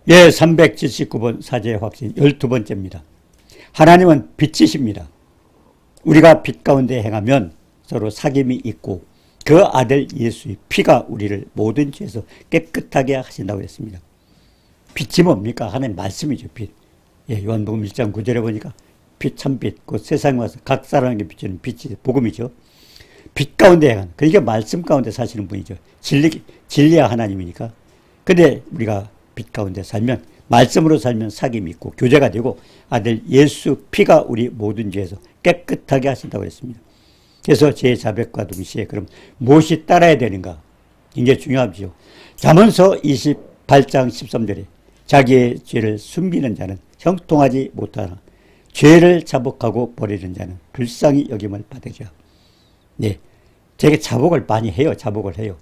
예, 379번 사제의 확신 12번째입니다. 하나님은 빛이십니다. 우리가 빛 가운데 행하면 서로 사귐이 있고 그 아들 예수의 피가 우리를 모든 죄에서 깨끗하게 하신다고 했습니다. 빛이 뭡니까? 하나님 말씀이죠. 빛. 예, 요한복음 1장 9절에 보니까 빛 참빛, 그 세상에 와서 각 사람에게 비추는 빛이 복음이죠. 빛 가운데 행하는, 그러니까 말씀 가운데 사시는 분이죠. 진리야 하나님이니까. 근데 우리가 빛 가운데 살면, 말씀으로 살면 사귐이 있고 교제가 되고 아들 예수 피가 우리 모든 죄에서 깨끗하게 하신다고 했습니다. 그래서 제 자백과 동시에 그럼 무엇이 따라야 되는가? 이게 중요하죠. 잠언서 28장 13절에 자기의 죄를 숨기는 자는 형통하지 못하나 죄를 자복하고 버리는 자는 불쌍히 여김을 받으리라. 네, 제게 자복을 많이 해요. 자복을 해요.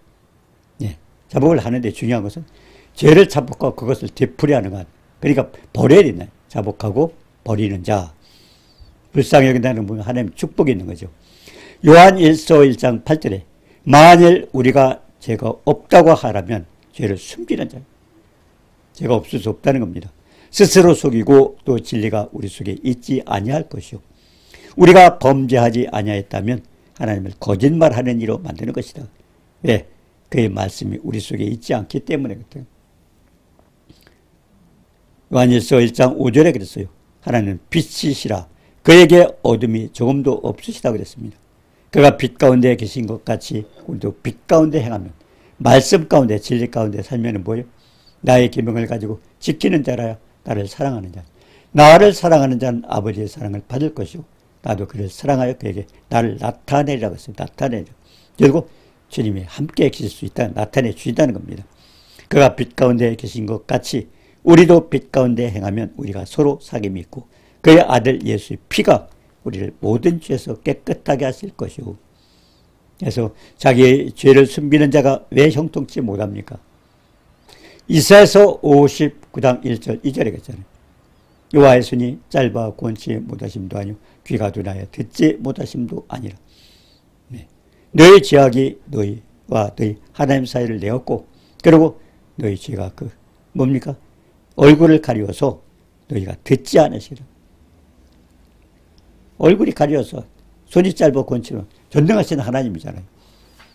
네, 자복을 하는데 중요한 것은 죄를 자복하고 그것을 되풀이하는 것. 그러니까 버려야 된다. 자복하고 버리는 자. 불쌍히 여긴다는 분은 하나님 축복이 있는 거죠. 요한 1서 1장 8절에 만일 우리가 죄가 없다고 하라면 죄를 숨기는 자. 죄가 없을 수 없다는 겁니다. 스스로 속이고 또 진리가 우리 속에 있지 아니할 것이요. 우리가 범죄하지 아니하였다면 하나님을 거짓말하는 이로 만드는 것이다. 왜? 그의 말씀이 우리 속에 있지 않기 때문에 그렇다. 요한일서 1장 5절에 그랬어요. 하나님은 빛이시라 그에게 어둠이 조금도 없으시다 그랬습니다. 그가 빛 가운데 계신 것 같이 우리도 빛 가운데 행하면 말씀 가운데 진리 가운데 살면 뭐예요? 나의 계명을 가지고 지키는 자라야 나를 사랑하는 자. 나를 사랑하는 자는 아버지의 사랑을 받을 것이고 나도 그를 사랑하여 그에게 나를 나타내리라고 했습니다. 나타내리라. 그리고 주님이 함께 계실 수 있다. 나타내 주신다는 겁니다. 그가 빛 가운데 계신 것 같이 우리도 빛 가운데 행하면 우리가 서로 사귐이 있고 그의 아들 예수의 피가 우리를 모든 죄에서 깨끗하게 하실 것이고. 그래서 자기의 죄를 숨기는 자가 왜 형통치 못합니까? 이사야서 59장 1절 2절에 그랬잖아요. 여호와의 손이 짧아 권치 못하심도 아니요 귀가 둔하여 듣지 못하심도 아니라. 네. 너희 죄악이 너희와 너희 하나님 사이를 내었고 그리고 너희 죄가 그 뭡니까? 얼굴을 가리워서 너희가 듣지 않으시라. 얼굴이 가려서 손이 짧아 권치면 전능하신 하나님이잖아요.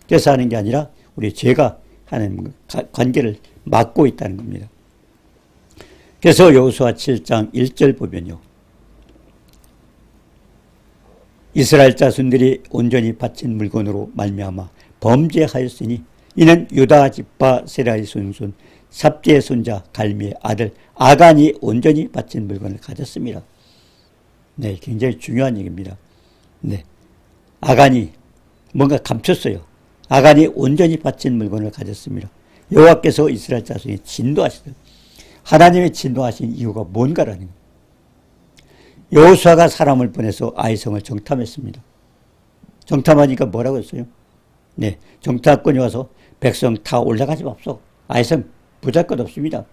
그래서 하는 게 아니라 우리 죄가 하나님과 관계를 막고 있다는 겁니다. 그래서 여호수아 7장 1절 보면요. 이스라엘 자손들이 온전히 바친 물건으로 말미암아 범죄하였으니 이는 유다 지파 세라의 손손 삽제의 손자 갈미의 아들 아간이 온전히 바친 물건을 가졌습니다. 네, 굉장히 중요한 얘기입니다. 네, 아간이 뭔가 감췄어요. 아간이 온전히 바친 물건을 가졌습니다. 여호와께서 이스라엘 자손이 진노하시더라. 하나님의 진노하신 이유가 뭔가라는 거예요. 여호수아가 사람을 보내서 아이성을 정탐했습니다. 정탐하니까 뭐라고 했어요? 네, 정탐꾼이 와서 백성 다 올라가지 맙소. 아이성 부잘 것 없습니다.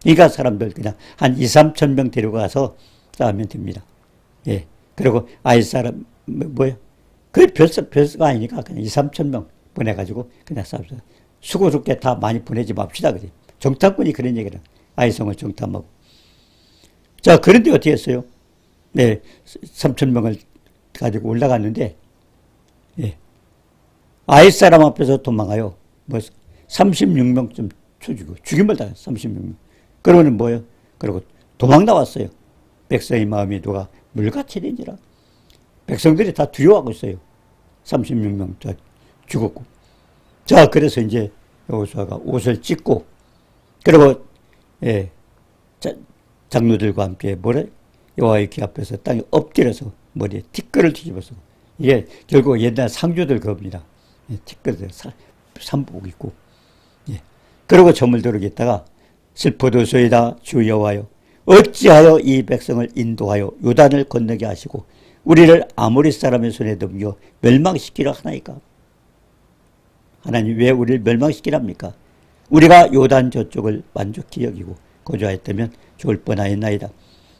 그러니까 사람들 그냥 한 2, 3천 명 데려가서 싸우면 됩니다. 예. 그리고 아이 사람 뭐예요? 그게 별수가 아니니까 그냥 2, 3천 명 보내가지고 그냥 싸웁시다. 수고롭게 다 많이 보내지 맙시다. 그지? 정탐꾼이 그런 얘기를 아이성을 정탐하고. 자, 그런데 어떻게 했어요? 네, 3천 명을 가지고 올라갔는데, 예. 아이 사람 앞에서 도망가요. 뭐 36명쯤 죽임을 당했어요. 36명. 그러면 뭐예요? 그리고 도망 나왔어요. 백성의 마음이 누가 물같이 된지라. 백성들이 다 두려워하고 있어요. 36명 다 죽었고. 자, 그래서 이제 여호수아가 옷을 찢고, 그리고 예, 장로들과 함께 뭐래? 여호와의 귀 앞에서 땅에 엎드려서 머리에 티끌을 뒤집어서, 이게 결국 옛날 상주들 겁니다. 예, 티끌들 삼복 입고, 예. 그리고 저물 들어있다가 슬퍼도소이다 주 여호와여 어찌하여 이 백성을 인도하여 요단을 건너게 하시고 우리를 아모리 사람의 손에 넘겨 멸망시키려 하나이까? 하나님 왜 우리를 멸망시키랍니까? 우리가 요단 저쪽을 만족히 여기고 거주하였다면 좋을 뻔하였나이다.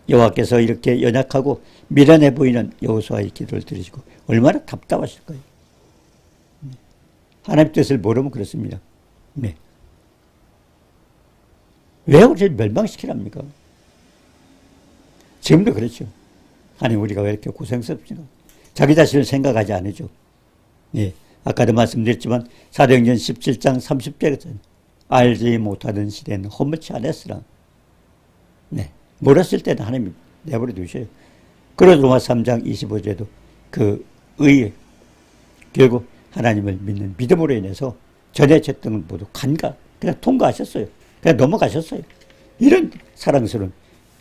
여호와께서 이렇게 연약하고 미련해 보이는 여호수아의 기도를 들으시고 얼마나 답답하실 거예요. 하나님 뜻을 모르면 그렇습니다. 네. 왜 우리를 멸망시키랍니까? 지금도 그렇죠. 하나님 우리가 왜 이렇게 고생스럽지가? 자기 자신을 생각하지 않으죠. 예. 아까도 말씀드렸지만 사도행전 17장 30절에 알지 못하던 시대는 허무치 않았으라. 네. 몰랐을 때는 하나님이 내버려 두셔요. 그래서 로마 3장 25절에도 그 의 결국 하나님을 믿는 믿음으로 인해서 전해졌던 걸 모두 그냥 통과하셨어요. 그냥 넘어가셨어요. 이런 사랑스러운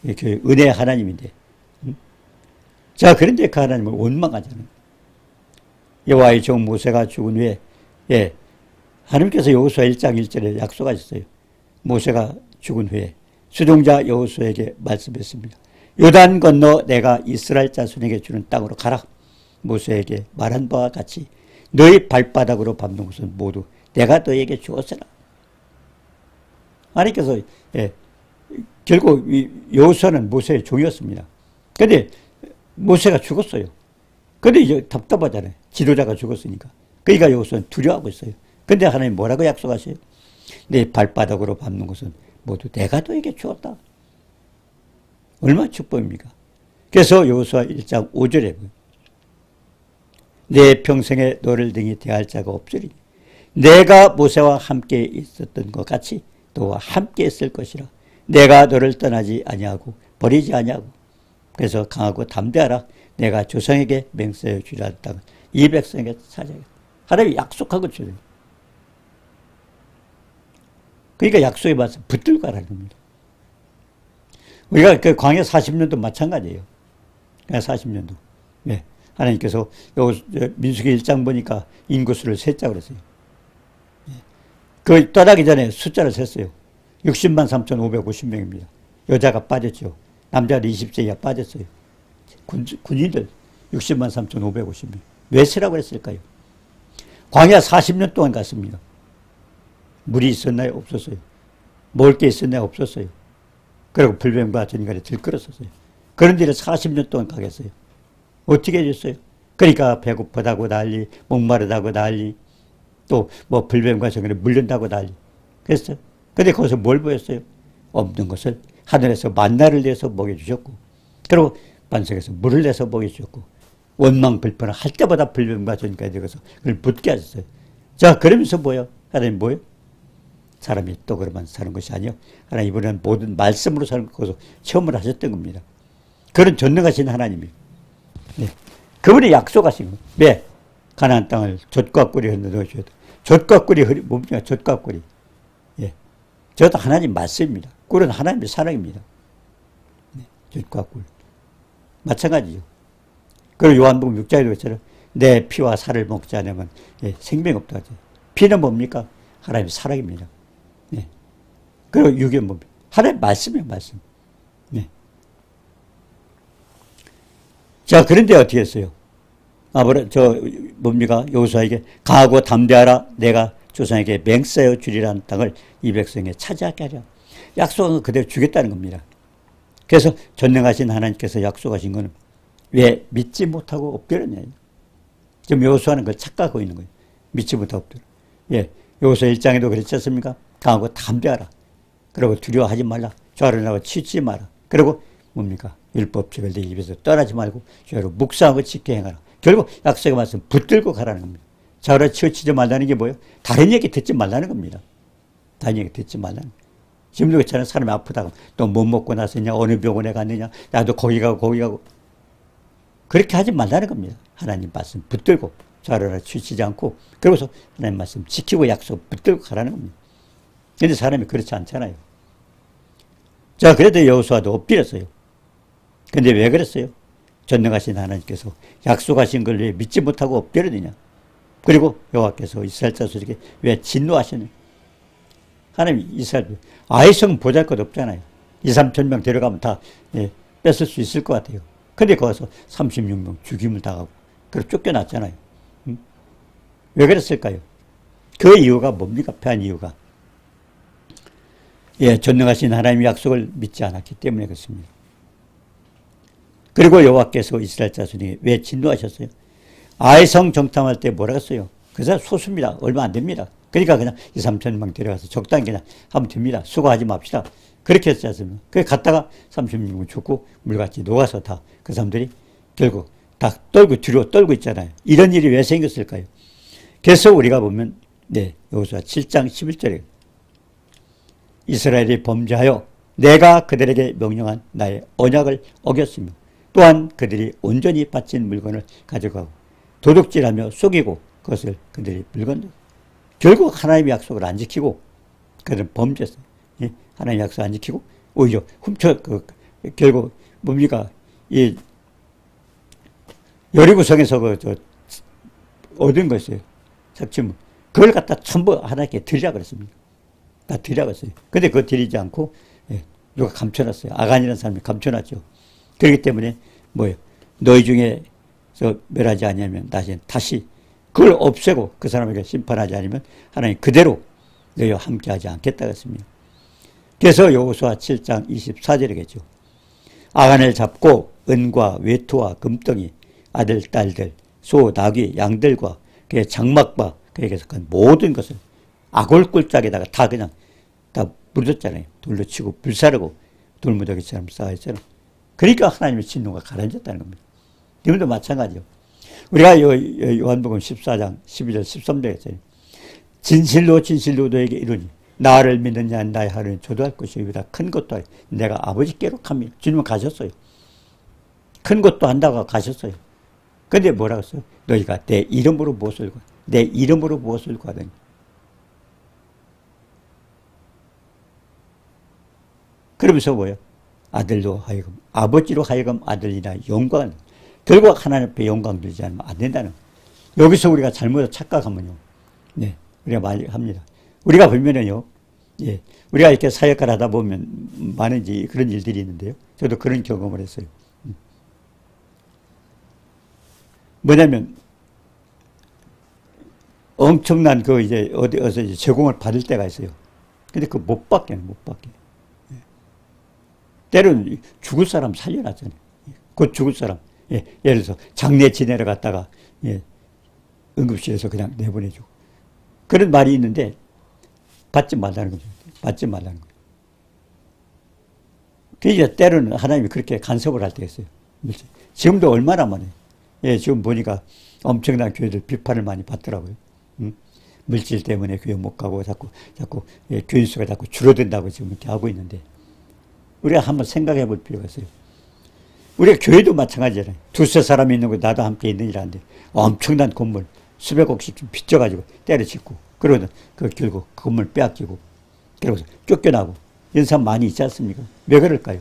은혜의 하나님인데. 자, 그런데 그 하나님을 원망하잖아요. 여호와의 종 모세가 죽은 후에, 예, 하나님께서 여호수아 1장 1절에 약속하셨어요. 모세가 죽은 후에 수종자 여호수아에게 말씀했습니다. 요단 건너 내가 이스라엘 자손에게 주는 땅으로 가라. 모세에게 말한 바와 같이 너희 발바닥으로 밟는 것은 모두 내가 너에게 주었으라. 하나님께서, 예, 결국 여호수아는 모세의 종이었습니다. 그런데 모세가 죽었어요. 그런데 이제 답답하잖아요. 지도자가 죽었으니까. 그러니까 여호수아는 두려워하고 있어요. 그런데 하나님 뭐라고 약속하세요? 내 발바닥으로 밟는 것은 모두 내가 너에게 주었다. 얼마나 축복입니까? 그래서 여호수아 1장 5절에 내 평생에 너를 등이 대할 자가 없으리니 내가 모세와 함께 있었던 것 같이 너와 함께 있을 것이라. 내가 너를 떠나지 아니하고 버리지 아니하고. 그래서 강하고 담대하라. 내가 조상에게 맹세하여 주리라 땅을 이 백성에게 차지하겠다. 하나님이 약속한 거죠. 그러니까 약속에 맞서 붙들고 가라는 겁니다. 우리가 그 광야 40년도 마찬가지예요. 광야 40년도. 네. 하나님께서 민수기 1장 보니까 인구수를 셌자 그랬어요. 그 떠나기 전에 숫자를 셌어요. 60만 3,550명입니다. 여자가 빠졌죠. 남자들 20세 이하 빠졌어요. 군인들 60만 3,550명. 왜 세라고 했을까요? 광야 40년 동안 갔습니다. 물이 있었나요? 없었어요. 먹을 게 있었나요? 없었어요. 그리고 불뱀과 전갈이 들끓었었어요. 그런 데를 40년 동안 가겠어요. 어떻게 해줬어요? 그러니까 배고프다고 난리, 목마르다고 난리, 또 뭐 불뱀과 전갈이 물른다고 난리. 그랬어요. 근데 거기서 뭘 보였어요? 없는 것을 하늘에서 만나를 내서 먹여주셨고, 그리고 반석에서 물을 내서 먹여주셨고, 원망 불편을 할 때마다 불뱀과 전갈이 들어가서 그걸 붙게 하셨어요. 자, 그러면서 뭐예요? 하나님 뭐예요? 사람이 또 그러면 사는 것이 아니요. 하나님 이번에는 모든 말씀으로 사는 것을 체험을 하셨던 겁니다. 그런 전능하신 하나님이. 네. 그분이 약속하신 거예요. 왜? 가나안 땅을 젖과 꿀이 흘러넣으셔야 돼. 젖과 꿀이 뭡니까? 젖과 꿀이. 예. 저도 하나님 말씀입니다. 꿀은 하나님의 사랑입니다. 네. 젖과 꿀. 마찬가지죠. 그리고 요한복음 6장에도 그랬잖아요. 내 피와 살을 먹지 않으면 생명이 없다 하죠. 피는 뭡니까? 하나님의 사랑입니다. 네. 그리고 육은 뭡니까? 하나님의 말씀이에요, 말씀. 네. 자, 그런데 어떻게 했어요? 뭡니까? 여호수아에게 강하고 담대하라. 내가 조상에게 맹세하여 주리라는 땅을 이 백성에 차지하게 하랴. 약속한 거 그대로 주겠다는 겁니다. 그래서 전능하신 하나님께서 약속하신 거는 왜 믿지 못하고 엎드렸냐. 지금 여호수아는 그걸 착각하고 있는 거예요. 믿지 못하고 엎드려. 예. 여호수아 1장에도 그렇지 않습니까? 강하고 담대하라. 그리고 두려워하지 말라. 좌를 나고 치지 마라. 그리고 뭡니까? 율법책을 내 입에서 떠나지 말고 죄로 묵상하고 지켜 행하라. 결국 약속의 말씀 붙들고 가라는 겁니다. 좌우로 치우치지 말라는 게 뭐예요? 다른 얘기 듣지 말라는 겁니다. 다른 얘기 듣지 말라는. 지금도 그렇잖아요. 사람이 아프다고 또 못 먹고 나서냐, 어느 병원에 갔느냐, 나도 거기 가고 그렇게 하지 말라는 겁니다. 하나님 말씀 붙들고 좌우로 치우치지 않고, 그러고서 하나님 말씀 지키고 약속 붙들고 가라는 겁니다. 그런데 사람이 그렇지 않잖아요. 자, 그래도 여호수아도 엎드렸어요. 근데 왜 그랬어요? 전능하신 하나님께서 약속하신 걸 왜 믿지 못하고 엎드렸느냐? 그리고 여호와께서 이스라엘 자손에게 왜 진노하시느냐? 하나님 이스라엘 아이성 보잘것 없잖아요. 2, 3천 명 데려가면 다 뺏을 수 있을 것 같아요. 근데 거기서 36명 죽임을 당하고 그리고 쫓겨났잖아요. 왜 그랬을까요? 그 이유가 뭡니까? 패한 이유가 전능하신 하나님의 약속을 믿지 않았기 때문에 그렇습니다. 그리고 여호와께서 이스라엘 자손에게 왜 진노하셨어요? 아이성 정탐할 때 뭐라 했어요? 그 사람 소수입니다. 얼마 안 됩니다. 그러니까 그냥 2, 3천 명 데려가서 적당히 그냥 하면 됩니다. 수고하지 맙시다. 그렇게 했지 않습니까? 그래 갔다가 36분 죽고 물같이 녹아서 다 그 사람들이 결국 다 떨고 뒤로 떨고 있잖아요. 이런 일이 왜 생겼을까요? 그래서 우리가 보면 여호수아 7장 11절에 이스라엘이 범죄하여 내가 그들에게 명령한 나의 언약을 어겼으며 또한 그들이 온전히 바친 물건을 가져가고 도둑질하며 속이고 그것을 그들이 물건들 결국 하나님의 약속을 안 지키고 그들은 범죄했어요. 하나님의 약속 안 지키고 오히려 훔쳐 결국 뭡니까 이 여리고성에서 얻은 것이에요. 착취물. 그걸 갖다 전부 하나님께 드리라 그랬습니다. 다 드리라 그랬어요. 근데 그거 드리지 않고 누가 감춰놨어요. 아간이라는 사람이 감춰놨죠. 그렇기 때문에 뭐예요? 너희 중에서 멸하지 않으면 다시 그걸 없애고 그 사람에게 심판하지 않으면 하나님 그대로 너희와 함께하지 않겠다 그랬습니다. 그래서 여호수아 7장 24절이겠죠. 아간을 잡고 은과 외투와 금덩이 아들 딸들 소 나귀 양들과 그의 장막과 그에게 속한 모든 것을 아골골짜기에다가 다 그냥 다 묻었잖아요. 돌로 치고 불사르고 돌무더기처럼 쌓여있잖아요. 그러니까 하나님의 진노가 가라앉았다는 겁니다. 지금도 마찬가지요. 우리가 요한복음 14장 12절 13절에 있어요. 진실로 진실로 너에게 이르니 나를 믿는 자는 나의 하루는 저도할 것이요 큰 것도 내가 아버지께로 갑니다. 주님은 가셨어요. 큰 것도 한다고 가셨어요. 근데 뭐라고 했어요? 너희가 내 이름으로 무엇을 구하니 내 이름으로 무엇을 구하더니 그러면서 뭐예요? 아들로 하여금 아버지로 하여금 아들이나 영광을 결국 하나님 앞에 영광 들지 않으면 안 된다는 여기서 우리가 잘못 착각하면요. 우리가 말합니다. 우리가 보면은요. 우리가 이렇게 사역을 하다 보면 많은 그런 일들이 있는데요. 저도 그런 경험을 했어요. 뭐냐면 엄청난 어디서 이제 제공을 받을 때가 있어요. 근데 그거 못 받게. 때로는 죽을 사람 살려놨잖아요. 곧 죽을 사람. 예를 들어서 장례 지내러 갔다가 응급실에서 그냥 내보내주고. 그런 말이 있는데 받지 말라는 거죠. 받지 말라는 거예요. 그러니까 때로는 하나님이 그렇게 간섭을 할 때가 있어요. 지금도 얼마나 많아요. 지금 보니까 엄청난 교회들 비판을 많이 받더라고요. 물질 때문에 교회 못 가고 자꾸 교인 수가 자꾸 줄어든다고 지금 이렇게 하고 있는데 우리가 한번 생각해 볼 필요가 있어요. 우리가 교회도 마찬가지잖아요. 두세 사람이 있는 거 나도 함께 있느니라는데 엄청난 건물 수백억씩 좀 빚져가지고 때려짓고 그러면 결국 건물 빼앗기고 그러고서 쫓겨나고 이런 사람 많이 있지 않습니까? 왜 그럴까요?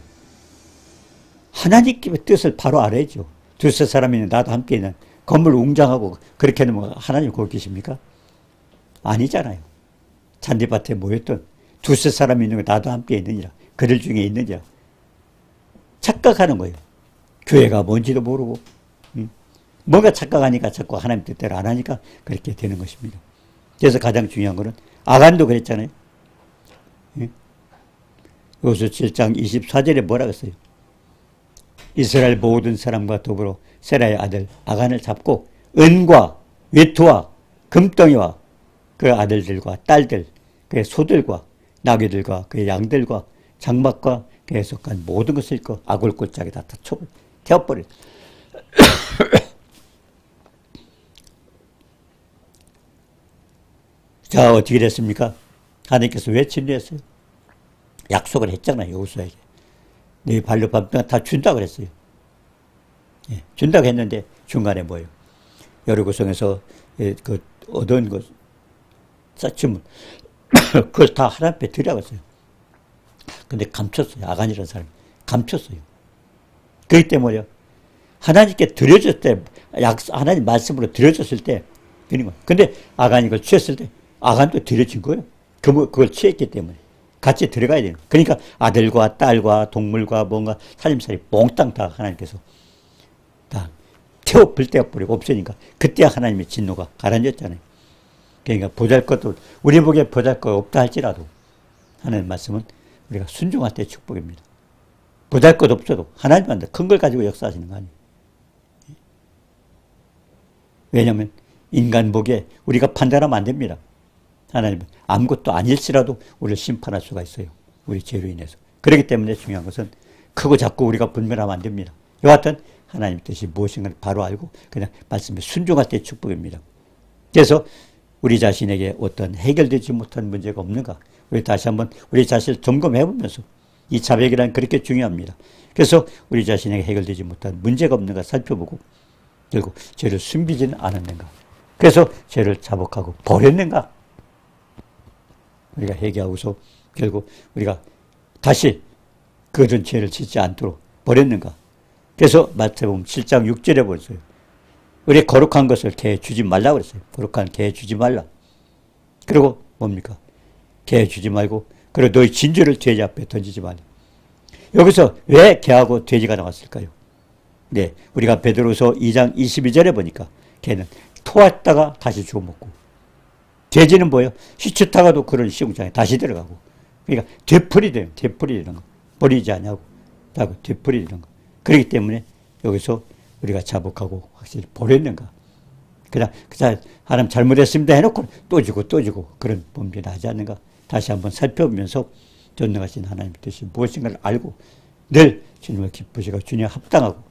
하나님의 뜻을 바로 알아야죠. 두세 사람이 있는 나도 함께 있는 건물 웅장하고 그렇게 하면 하나님 거기 계십니까? 아니잖아요. 잔디밭에 모였던 두세 사람이 있는 거 나도 함께 있느니라. 그들 중에 있느니라. 착각하는 거예요. 교회가 뭔지도 모르고 뭔가 착각하니까 자꾸 하나님 뜻대로 안 하니까 그렇게 되는 것입니다. 그래서 가장 중요한 거는 아간도 그랬잖아요. 여호수아 7장 24절에 뭐라고 했어요? 이스라엘 모든 사람과 더불어 세라의 아들 아간을 잡고 은과 외투와 금덩이와 그 아들들과 딸들 그의 소들과 나귀들과 그의 양들과 장막과 그에 속한 모든 것을 아골골짜기에다 다 태워버렸어요. 자, 어떻게 됐습니까? 하나님께서 왜 진노했어요? 약속을 했잖아요, 여호수아에게. 네 발로 밟으면 다 준다고 그랬어요. 준다고 했는데 중간에 뭐예요? 여리고성에서 얻은 것, 쌓침을 그걸 다 하나님 앞에 드리라고 했어요. 근데 감췄어요. 아간이라는 사람이. 감췄어요. 그렇기 때문에 하나님께 드려졌을 때, 하나님 말씀으로 드려졌을 때, 드린 거예요. 근데 아간이 그걸 취했을 때, 아간도 드려진 거예요. 그걸 취했기 때문에. 같이 들어가야 돼요. 그러니까 아들과 딸과 동물과 뭔가 살림살이 몽땅 다 하나님께서 다 불태워버리고 없으니까 그때 하나님의 진노가 가라앉았잖아요. 그러니까 보잘것도 우리 보기에 보잘것 없다 할지라도 하나님 말씀은 우리가 순종할 때 축복입니다. 보잘것 없어도 하나님한테 큰 걸 가지고 역사하시는 거 아니에요. 왜냐하면 인간 보기에 우리가 판단하면 안 됩니다. 하나님은 아무것도 아닐지라도 우리를 심판할 수가 있어요. 우리 죄로 인해서. 그렇기 때문에 중요한 것은 크고 작고 우리가 분별하면 안 됩니다. 여하튼 하나님 뜻이 무엇인가를 바로 알고 그냥 말씀에 순종할 때 축복입니다. 그래서 우리 자신에게 어떤 해결되지 못한 문제가 없는가, 우리 다시 한번 우리 자신을 점검해 보면서, 이 자백이란 그렇게 중요합니다. 그래서 우리 자신에게 해결되지 못한 문제가 없는가 살펴보고, 결국 죄를 숨기지는 않았는가, 그래서 죄를 자복하고 버렸는가, 우리가 회개하고서 결국 우리가 다시 그런 죄를 짓지 않도록 버렸는가. 그래서 마태복음 7장 6절에 보세요. 우리 거룩한 것을 개에 주지 말라고 그랬어요. 거룩한 개에 주지 말라. 그리고 뭡니까? 개에 주지 말고, 그리고 너희 진주를 돼지 앞에 던지지 말라. 여기서 왜 개하고 돼지가 나왔을까요? 네, 우리가 베드로서 2장 22절에 보니까 개는 토했다가 다시 주워 먹고, 돼지는 뭐예요? 시추다가도 그런 시궁장에 다시 들어가고, 그러니까 되풀이 돼요. 되풀이 되는 거. 버리지 않냐고. 되풀이 되는 거. 그렇기 때문에 여기서 우리가 자복하고 확실히 버렸는가. 그냥 하나님 잘못했습니다 해놓고 또 주고 그런 범죄를 하지 않는가. 다시 한번 살펴보면서 전능하신 하나님의 뜻이 무엇인가를 알고 늘 주님을 기쁘시고 주님에 합당하고,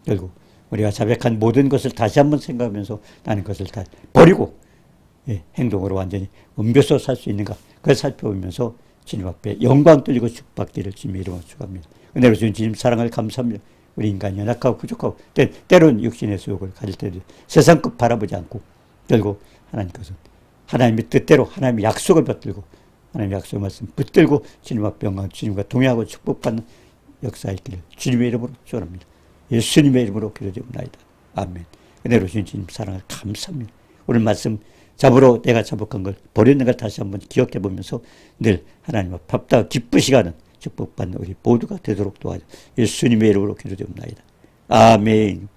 결국 우리가 자백한 모든 것을 다시 한번 생각하면서 나는 그것을 다 버리고 행동으로 완전히 옮겨서 살 수 있는가. 그걸 살펴보면서 주님 앞에 영광 돌리고 축복받기를 주님의 이름으로 축복합니다. 은혜로 주신 주님 사랑을 감사합니다. 우리 인간이 연약하고 부족하고 때로는 육신의 수욕을 가질 때도 세상 것 바라보지 않고, 결국 하나님께서 하나님의 뜻대로 하나님의 약속을 붙들고, 하나님의 약속 말씀 붙들고 주님 앞에 영광, 주님과 동행하고 축복받는 역사 있기를 주님의 이름으로 축원합니다. 예수님의 이름으로 기도드립니다. 아멘. 은혜로 주신 주님 사랑을 감사합니다. 오늘 말씀 잡으러 내가 자복한 걸 버리는 걸 다시 한번 기억해 보면서 늘 하나님 앞에 합당하고 기쁘시가는 축복받는 우리 모두가 되도록 도와줘 예수님의 이름으로 기도드립니다. 아멘.